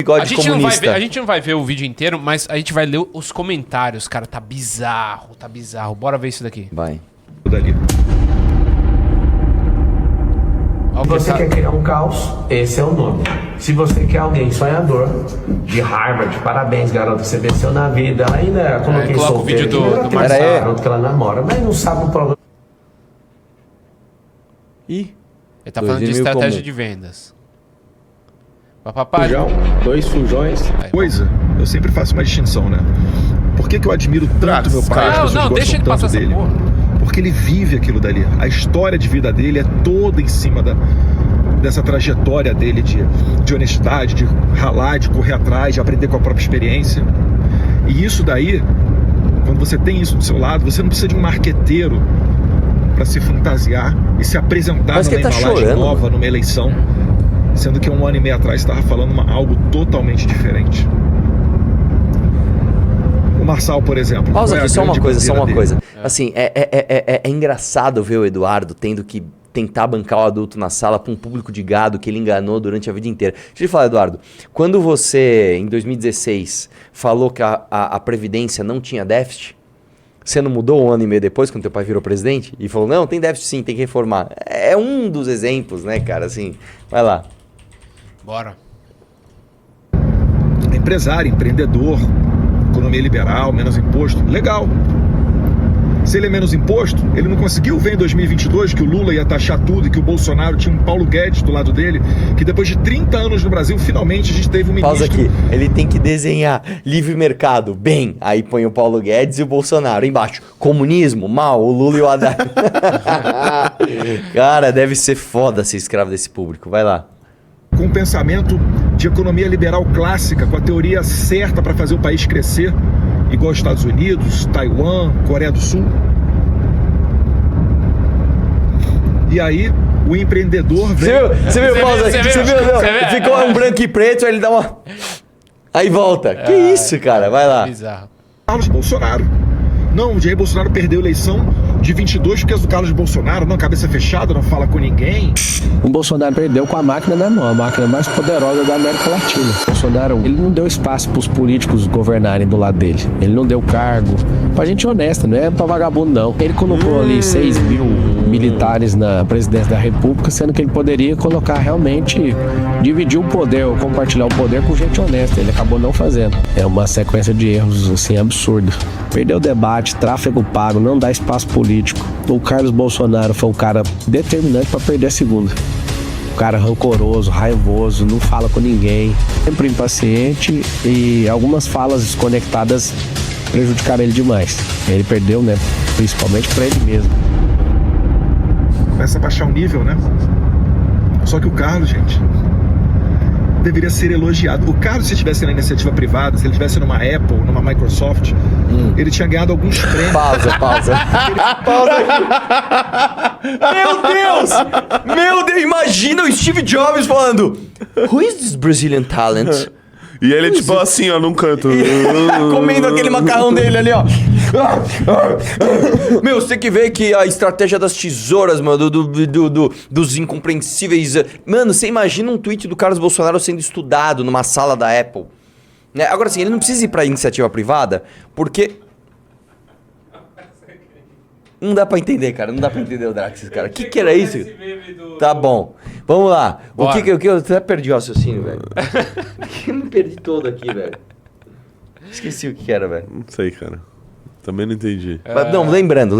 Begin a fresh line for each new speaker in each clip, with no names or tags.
bigode comunista.
A gente não vai ver o vídeo inteiro, mas a gente vai ler os comentários, cara. Tá bizarro, tá bizarro. Bora ver isso daqui.
Vai.
Se você quer criar um caos, esse é o nome. Se você quer alguém sonhador, de Harvard, parabéns, garoto, você venceu na vida. Ela ainda coloquei
coloca o vídeo do
Marcelo, garoto que ela namora, mas não sabe o problema.
Ih.
Ele tá falando de estratégia de vendas.
Fujão, 2 fujões.
Coisa, eu sempre faço uma distinção, né? Por que eu admiro tanto meu pai?
Não, deixa ele passar essa porra.
Porque ele vive aquilo dali. A história de vida dele é toda em cima dessa trajetória dele de honestidade, de ralar, de correr atrás, de aprender com a própria experiência. E isso daí, quando você tem isso do seu lado, você não precisa de um marqueteiro para se fantasiar e se apresentar numa embalagem nova, numa eleição, sendo que 1 ano e meio atrás estava falando algo totalmente diferente. O Marçal, por exemplo.
Pausa aqui, só uma coisa. Assim, é engraçado ver o Eduardo tendo que tentar bancar o adulto na sala para um público de gado que ele enganou durante a vida inteira. Deixa eu te falar, Eduardo, quando você, em 2016, falou que a Previdência não tinha déficit, você não mudou 1 ano e meio depois, quando teu pai virou presidente? E falou, não, tem déficit sim, tem que reformar. É um dos exemplos, né, cara? Assim, vai lá.
Bora.
Empresário, empreendedor, economia liberal, menos imposto, legal. Se ele é menos imposto, ele não conseguiu ver em 2022 que o Lula ia taxar tudo e que o Bolsonaro tinha um Paulo Guedes do lado dele, que depois de 30 anos no Brasil, finalmente a gente teve um ministro...
Pausa aqui, ele tem que desenhar livre mercado, bem, aí põe o Paulo Guedes e o Bolsonaro embaixo, comunismo, mal, o Lula e o Haddad. Cara, deve ser foda ser escravo desse público, vai lá.
Com um pensamento de economia liberal clássica, com a teoria certa para fazer o país crescer, igual aos Estados Unidos, Taiwan, Coreia do Sul. E aí, o empreendedor veio...
Você viu, pausa? Você viu? Ficou um branco e preto, aí ele dá uma... Aí volta. Que isso, cara? Vai lá.
Bizarro.
Carlos Bolsonaro. Não, o Jair Bolsonaro perdeu a eleição de 22 porque é do Carlos Bolsonaro. Não, cabeça fechada, não fala com ninguém.
O Bolsonaro perdeu com a máquina na mão, a máquina mais poderosa da América Latina. O Bolsonaro, ele não deu espaço para os políticos governarem do lado dele. Ele não deu cargo. Pra gente honesta, não é pra vagabundo, não. Ele colocou ali 6 mil militares na presidência da República, sendo que ele poderia colocar realmente, dividir o poder, ou compartilhar o poder com gente honesta. Ele acabou não fazendo. É uma sequência de erros, assim, absurda. Perdeu o debate, tráfego pago, não dá espaço político. O Carlos Bolsonaro foi um cara determinante para perder a segunda. Um cara rancoroso, raivoso, não fala com ninguém, sempre impaciente e algumas falas desconectadas prejudicaram ele demais. Ele perdeu, né? Principalmente para ele mesmo.
Começa a baixar o nível, né? Só que o Carlos, gente, deveria ser elogiado. O Carlos, se estivesse na iniciativa privada, se ele estivesse numa Apple, numa Microsoft, ele tinha ganhado alguns prêmios.
Pausa. Meu Deus, imagina o Steve Jobs falando Who is this Brazilian talent?
E ele, tipo, assim, ó, num canto.
Comendo aquele macarrão dele ali, ó. Meu, você tem que ver que a estratégia das tesouras, mano, dos incompreensíveis... Mano, você imagina um tweet do Carlos Bolsonaro sendo estudado numa sala da Apple. Né? Agora, assim, ele não precisa ir pra iniciativa privada, porque... Não dá pra entender, cara. Não dá pra entender o Draxis, cara. O que era isso? Tá bom. Vamos lá. Bora. O que eu até perdi o raciocínio, velho. Eu me perdi todo aqui, velho. Esqueci o que era, velho.
Não sei, cara. Também não entendi.
Mas, não, lembrando.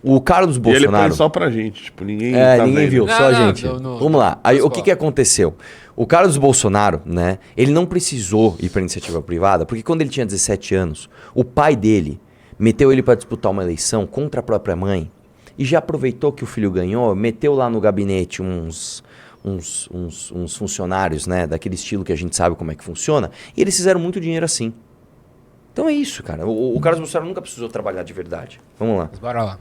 O Carlos Bolsonaro...
E ele põe só pra gente, tipo, ninguém
ninguém viu, só a gente. Vamos lá. Aí, o que aconteceu? O Carlos Bolsonaro, né, ele não precisou ir pra iniciativa privada, porque quando ele tinha 17 anos, o pai dele meteu ele para disputar uma eleição contra a própria mãe e já aproveitou que o filho ganhou, meteu lá no gabinete uns funcionários, né, daquele estilo que a gente sabe como é que funciona, e eles fizeram muito dinheiro assim. Então é isso, cara. O Carlos Bolsonaro nunca precisou trabalhar de verdade. Vamos lá.
Bora lá.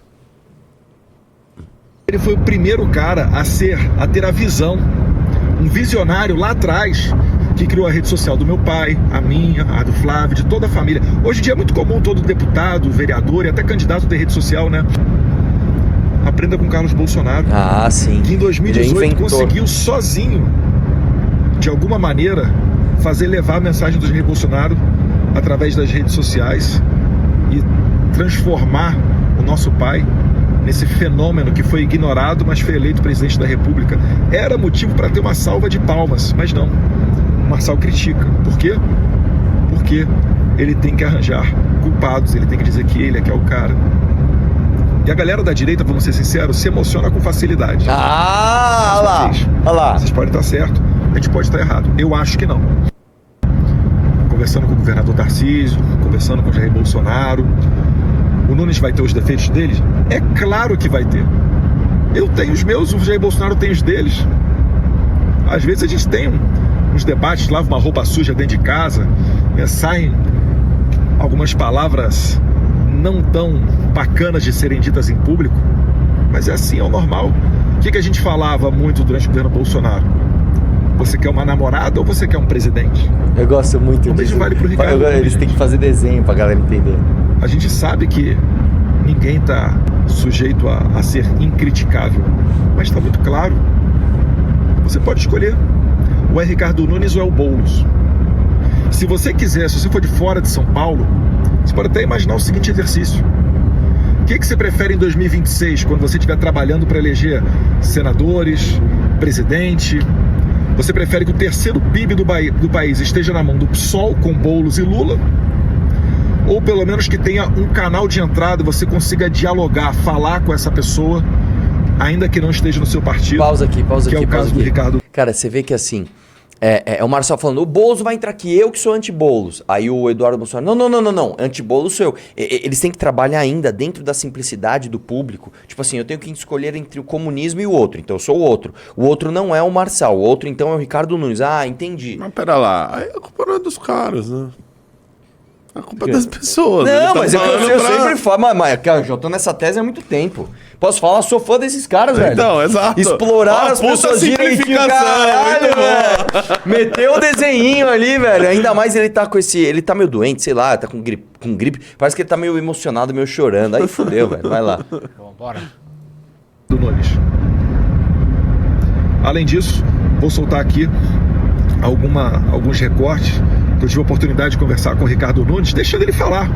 Ele foi o primeiro cara a ter a visão, um visionário lá atrás, que criou a rede social do meu pai, a minha, a do Flávio, de toda a família. Hoje em dia é muito comum todo deputado, vereador e até candidato ter rede social, né? Aprenda com Carlos Bolsonaro.
Ah, sim.
Que em 2018 conseguiu sozinho de alguma maneira, fazer levar a mensagem do Jair Bolsonaro através das redes sociais e transformar o nosso pai nesse fenômeno que foi ignorado, mas foi eleito presidente da República. Era motivo para ter uma salva de palmas, mas não. O Marçal critica. Por quê? Porque ele tem que arranjar culpados, ele tem que dizer que ele é que é o cara. E a galera da direita, vamos ser sinceros, se emociona com facilidade.
Olha lá, olha lá.
Vocês podem estar certo, a gente pode estar errado. Eu acho que não. Conversando com o governador Tarcísio, conversando com o Jair Bolsonaro, o Nunes vai ter os defeitos dele? É claro que vai ter. Eu tenho os meus, o Jair Bolsonaro tem os deles. Às vezes a gente tem uns debates, lava uma roupa suja dentro de casa, saem algumas palavras não tão bacanas de serem ditas em público, mas é assim, é o normal. O que a gente falava muito durante o governo Bolsonaro? Você quer uma namorada ou você quer um presidente?
Eu gosto muito
disso. O mesmo vale pro Ricardo.
Eles têm que fazer desenho pra galera entender.
A gente sabe que ninguém está sujeito a ser incriticável, mas está muito claro. Você pode escolher. Ou é Ricardo Nunes ou é o Boulos. Se você quiser, se você for de fora de São Paulo, você pode até imaginar o seguinte exercício. O que você prefere em 2026, quando você estiver trabalhando para eleger senadores, presidente? Você prefere que o terceiro PIB do país esteja na mão do PSOL com Boulos e Lula? Ou pelo menos que tenha um canal de entrada, você consiga dialogar, falar com essa pessoa, ainda que não esteja no seu partido?
Pausa aqui.
Que é o caso do Ricardo.
Cara, você vê que assim, o Marçal falando, o Boulos vai entrar aqui, eu que sou anti-Boulos. Aí o Eduardo Bolsonaro, não, anti-Boulos sou eu. Eles têm que trabalhar ainda dentro da simplicidade do público. Tipo assim, eu tenho que escolher entre o comunismo e o outro, então eu sou o outro. O outro não é o Marçal, o outro então é o Ricardo Nunes. Ah, entendi.
Mas pera lá, aí a culpa não é dos caras, né? A culpa é das pessoas.
Não, mas eu sempre falo, mas eu já tô nessa tese há muito tempo. Posso falar, sou fã desses caras, velho.
Então, exato.
Explorar as pessoas direitinho, caralho, velho. Meteu o desenhinho ali, velho. Ainda mais ele tá com esse... Ele tá meio doente, sei lá, tá com gripe. Parece que ele tá meio emocionado, meio chorando. Aí fudeu, velho. Vai lá.
Bom, bora.
Do Nunes. Além disso, vou soltar aqui alguns recortes que eu tive a oportunidade de conversar com o Ricardo Nunes, deixando ele falar.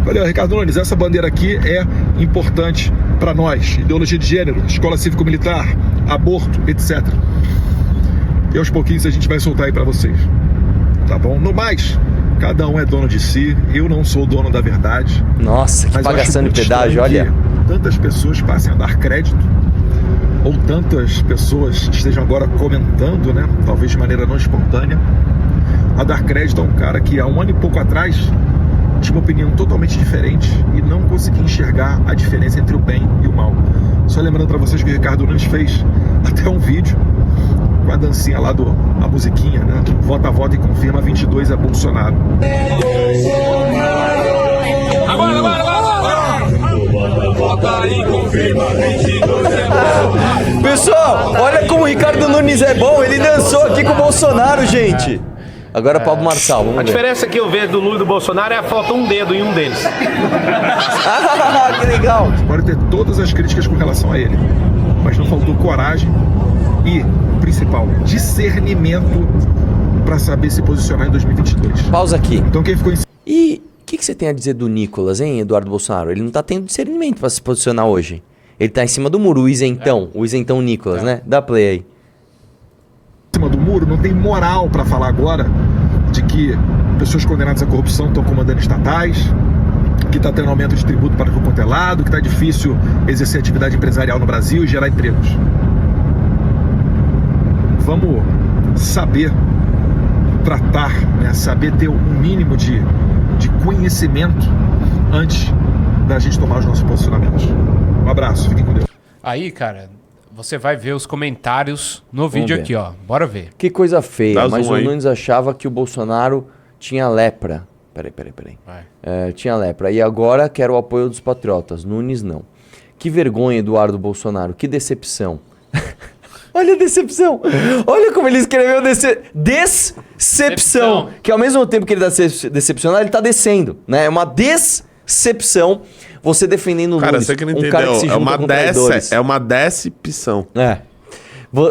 Falei, Ricardo Nunes, essa bandeira aqui é importante para nós. Ideologia de gênero, escola cívico-militar, aborto, etc. E aos pouquinhos a gente vai soltar aí para vocês. Tá bom? No mais, cada um é dono de si. Eu não sou dono da verdade.
Nossa, que pagação de pedágio, olha.
Tantas pessoas passem a dar crédito, ou tantas pessoas estejam agora comentando, né? Talvez de maneira não espontânea, a dar crédito a um cara que há um ano e pouco atrás tinha uma opinião totalmente diferente e não conseguia enxergar a diferença entre o bem e o mal. Só lembrando para vocês que o Ricardo Nunes fez até um vídeo com a dancinha lá a musiquinha, né? Vota, vota e confirma, 22 é Bolsonaro.
Vota e confirma, 22 é Bolsonaro.
Pessoal, olha como o Ricardo Nunes é bom, ele dançou aqui com o Bolsonaro, gente. Agora Pablo Marçal, vamos ver.
A diferença que eu vejo do Lula e do Bolsonaro é a falta um dedo em um deles.
Que legal.
Pode ter todas as críticas com relação a ele, mas não faltou coragem e, principal, discernimento para saber se posicionar em 2022.
Pausa aqui.
Então quem ficou em...
E o que você tem a dizer do Nicolas, hein, Eduardo Bolsonaro? Ele não tá tendo discernimento para se posicionar hoje. Ele tá em cima do muro, o isentão Nicolas, né? Dá play aí.
Em cima do muro, não tem moral para falar agora de que pessoas condenadas à corrupção estão comandando estatais, que está tendo aumento de tributo para quanto é lado, que está difícil exercer atividade empresarial no Brasil e gerar empregos. Vamos saber tratar, né? Saber ter um mínimo de conhecimento antes da gente tomar os nossos posicionamentos. Um abraço, fiquem com Deus.
Aí, cara, você vai ver os comentários no vídeo aqui, ó. Bora ver.
Que coisa feia,
Dá
mas
zoom
o
aí.
Nunes achava que o Bolsonaro tinha lepra. Peraí. Tinha lepra. E agora quer o apoio dos patriotas. Nunes não. Que vergonha, Eduardo Bolsonaro. Que decepção. Olha a decepção. Olha como ele escreveu decepção. Que ao mesmo tempo que ele está decepcionado, ele está descendo, né? É uma decepção você defendendo o
Cara,
Nunes.
você que não
um
entendeu.
cara que se junta com traidores.
É uma decepção.
É.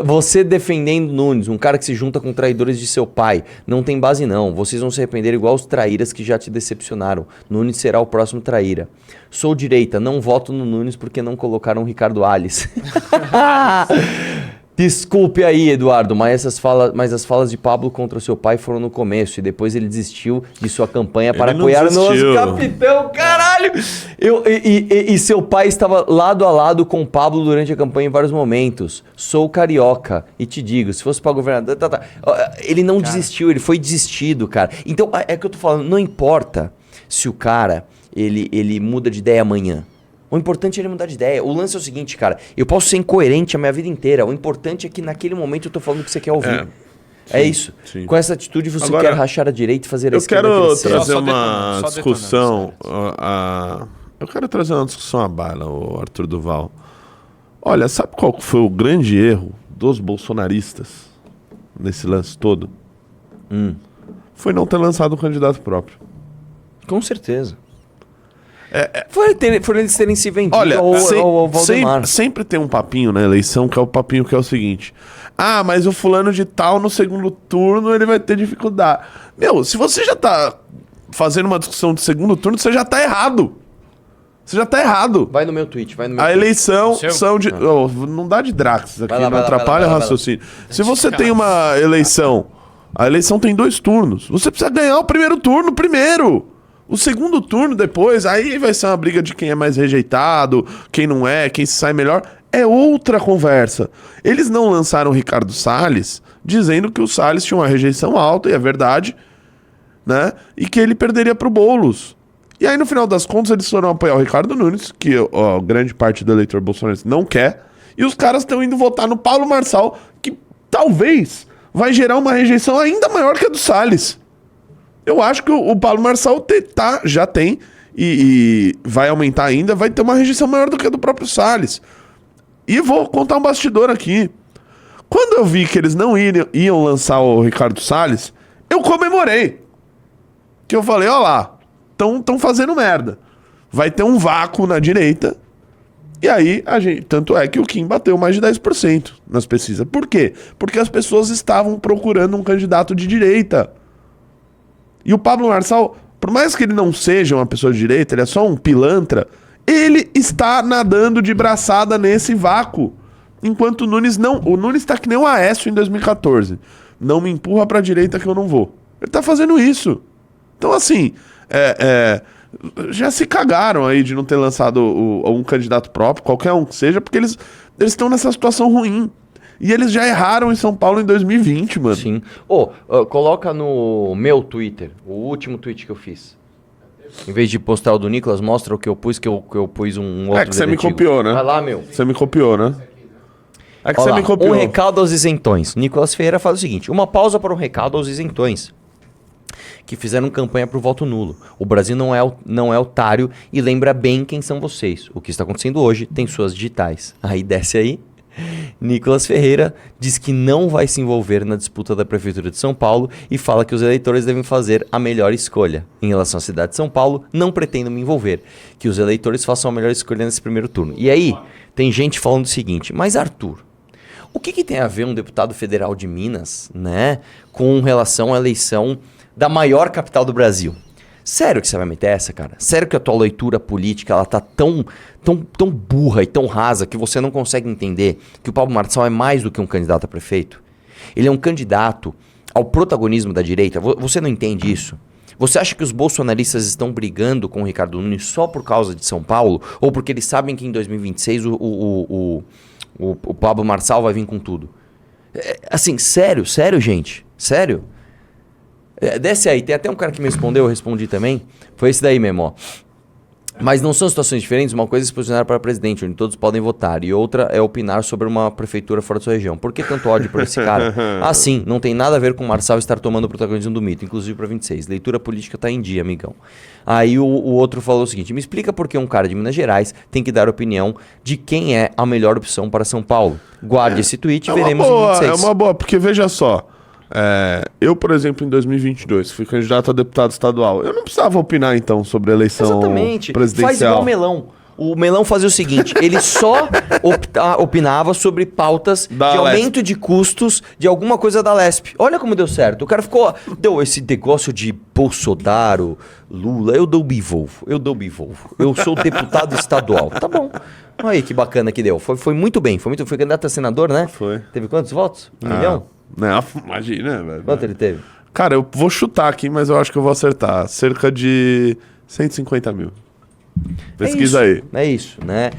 Você defendendo Nunes, um cara que se junta com traidores de seu pai. Não tem base não. Vocês vão se arrepender igual os traíras que já te decepcionaram. Nunes será o próximo traíra. Sou direita, não voto no Nunes porque não colocaram o Ricardo Alves. Desculpe aí, Eduardo, mas as falas de Pablo contra seu pai foram no começo e depois ele desistiu de sua campanha para apoiar o nosso capitão, caralho! E seu pai estava lado a lado com o Pablo durante a campanha em vários momentos. Sou carioca e te digo, se fosse para governador... Ele não desistiu, ele foi desistido, cara. Então, é que eu tô falando, não importa se o cara, ele muda de ideia amanhã. O importante é ele mudar de ideia. O lance é o seguinte, cara. Eu posso ser incoerente a minha vida inteira. O importante é que naquele momento eu tô falando o que você quer ouvir. É isso.
Sim.
Com essa atitude você
Agora,
quer rachar a direita e fazer a
Eu
esquerda
quero
crescer.
trazer uma
só
discussão. Eu quero trazer uma discussão à baila, o Arthur Duval. Olha, sabe qual foi o grande erro dos bolsonaristas nesse lance todo? Foi não ter lançado um candidato próprio.
Com certeza. Por eles terem se vendido
Olha,
ao Valdemar.
sempre tem um papinho na eleição que é o papinho que é o seguinte: ah, mas o fulano de tal no segundo turno ele vai ter dificuldade. Meu, se você já tá fazendo uma discussão de segundo turno, você já tá errado. Você já tá errado.
Vai no meu tweet, vai no meu
A
tweet.
eleição
Seu?
são de... Oh, não dá de Drax aqui,
Vai lá,
não
vai lá,
atrapalha
vai lá,
o raciocínio. Se você tem uma eleição, a eleição tem 2 turnos. Você precisa ganhar o primeiro turno primeiro. O segundo turno depois, aí vai ser uma briga de quem é mais rejeitado, quem não é, quem se sai melhor. É outra conversa. Eles não lançaram o Ricardo Salles dizendo que o Salles tinha uma rejeição alta, e é verdade, né? E que ele perderia pro Boulos. E aí, no final das contas, eles foram apoiar o Ricardo Nunes, que grande parte do eleitor bolsonarista não quer, e os caras estão indo votar no Paulo Marçal, que talvez vai gerar uma rejeição ainda maior que a do Salles. Eu acho que o Paulo Marçal já tem, e vai aumentar ainda, vai ter uma rejeição maior do que a do próprio Salles. E vou contar um bastidor aqui. Quando eu vi que eles não iam lançar o Ricardo Salles, eu comemorei. Que eu falei, ó lá, estão fazendo merda. Vai ter um vácuo na direita. E aí, tanto é que o Kim bateu mais de 10% nas pesquisas. Por quê? Porque as pessoas estavam procurando um candidato de direita. E o Pablo Marçal, por mais que ele não seja uma pessoa de direita, ele é só um pilantra, ele está nadando de braçada nesse vácuo. Enquanto o Nunes não... O Nunes está que nem o Aécio em 2014. Não me empurra pra direita que eu não vou. Ele tá fazendo isso. Então, assim, já se cagaram aí de não ter lançado um candidato próprio, qualquer um que seja, porque eles estão nessa situação ruim. E eles já erraram em São Paulo em 2020, mano.
Sim. Coloca no meu Twitter, o último tweet que eu fiz. Em vez de postar o do Nicolas, mostra o que eu pus, que eu pus um outro.
É que você me copiou, né?
Vai lá, meu.
Você me copiou, né? É que
Olha
você
lá,
me copiou.
um recado aos isentões. Nicolas Ferreira faz o seguinte: uma pausa para um recado aos isentões que fizeram campanha pro voto nulo. O Brasil não é otário e lembra bem quem são vocês. O que está acontecendo hoje tem suas digitais. Aí desce aí. Nicolas Ferreira diz que não vai se envolver na disputa da Prefeitura de São Paulo e fala que os eleitores devem fazer a melhor escolha. Em relação à cidade de São Paulo, não pretendo me envolver, que os eleitores façam a melhor escolha nesse primeiro turno. E aí, tem gente falando o seguinte: mas Arthur, o que tem a ver um deputado federal de Minas, né, com relação à eleição da maior capital do Brasil? Sério que você vai meter essa, cara? Sério que a tua leitura política ela tá tão burra e tão rasa que você não consegue entender que o Pablo Marçal é mais do que um candidato a prefeito? Ele é um candidato ao protagonismo da direita. Você não entende isso? Você acha que os bolsonaristas estão brigando com o Ricardo Nunes só por causa de São Paulo? Ou porque eles sabem que em 2026 o Pablo Marçal vai vir com tudo? Assim, sério, gente? Sério? Desce aí, tem até um cara que me respondeu, eu respondi também. Foi esse daí mesmo, ó. Mas não são situações diferentes? Uma coisa é se posicionar para presidente, onde todos podem votar, e outra é opinar sobre uma prefeitura fora da sua região. Por que tanto ódio por esse cara? Ah, sim, não tem nada a ver com o Marçal estar tomando o protagonismo do mito, inclusive para 26. Leitura política tá em dia, amigão. Aí o outro falou o seguinte: me explica por que um cara de Minas Gerais tem que dar opinião de quem é a melhor opção para São Paulo. Guarde esse tweet e veremos em 26.
É uma boa, porque veja só. Eu, por exemplo, em 2022, fui candidato a deputado estadual. Eu não precisava opinar, então, sobre a eleição presidencial.
Faz igual melão. O Melão fazia o seguinte, ele só opinava sobre pautas
Da
de
Lesp.
aumento de custos de alguma coisa da Lesp. Olha como deu certo. O cara deu esse negócio de Bolsonaro, Lula, eu dou bivolvo. Eu sou deputado estadual. Tá bom. Olha aí que bacana que deu. Foi muito bem. Foi candidato a senador, né?
Foi.
Teve quantos votos? 1 milhão?
Não, imagina, velho.
Quanto ele teve?
Cara, eu vou chutar aqui, mas eu acho que eu vou acertar. Cerca de 150 mil. Pesquisa aí.
É isso, né?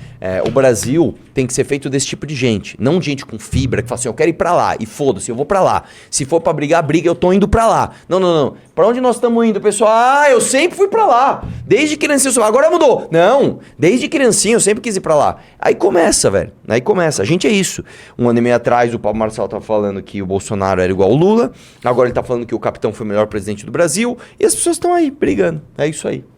O Brasil tem que ser feito desse tipo de gente. Não gente com fibra que fala assim, eu quero ir pra lá. E foda-se, eu vou pra lá. Se for pra brigar, briga, eu tô indo pra lá. Não. Pra onde nós estamos indo, pessoal? Ah, eu sempre fui pra lá. Desde criancinha, agora mudou. Não, desde criancinha eu sempre quis ir pra lá. Aí começa, velho. Aí começa. A gente é isso. 1 ano e meio atrás, o Paulo Marçal tá falando que o Bolsonaro era igual ao Lula. Agora ele tá falando que o capitão foi o melhor presidente do Brasil. E as pessoas estão aí, brigando. É isso aí.